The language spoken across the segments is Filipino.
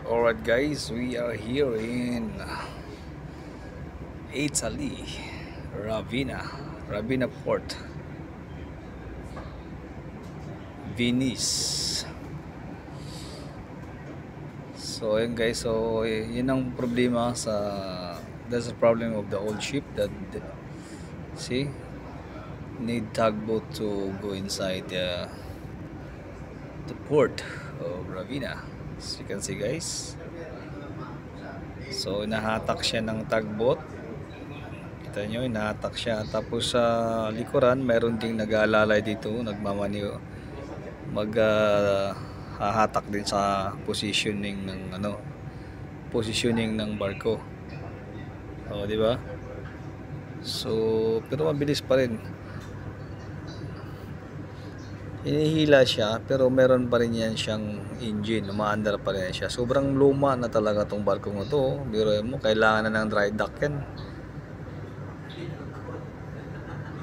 Alright guys, we are here in Italy, Ravenna Port, Venice. So ayun guys, so yun ang problema that's the problem of the old ship that see need tugboat to go inside the port of Ravenna. As you can see guys, so nahatak siya ng tugboat. Kita nyo, inahatak siya. Tapos sa likuran, mayroon ding nag-aalalay dito, hahatak din sa positioning ng barko. O, di ba? So, pero mabilis pa rin. Hinihila siya, pero meron pa rin yan siyang engine, umaandar pa rin siya. Sobrang luma na talaga tong barkong ito. Biruin mo, kailangan na ng dry dock yan.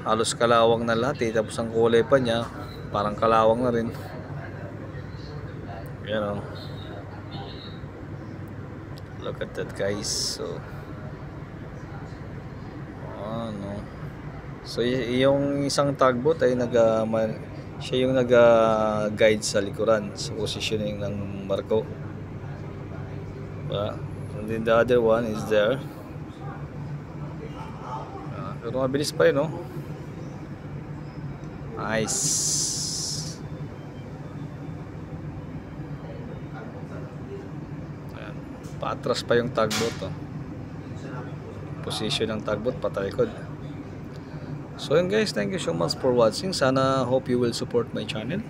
Halos kalawang na lahat tapos ang kulay pa niya parang kalawang na rin. Yan o. Look at that guys. So yung isang tugboat ay siya yung nag-guide sa likuran sa positioning ng barko. And then the other one is there. Pero mabilis pa rin, no? Nice. Ayan. Paatras pa yung tugboat, oh. Position ng tugboat patalikod. So yun guys, thank you so much for watching. Sana hope you will support my channel.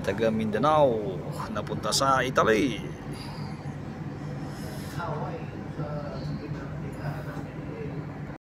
Taga Mindanao napunta sa Italy.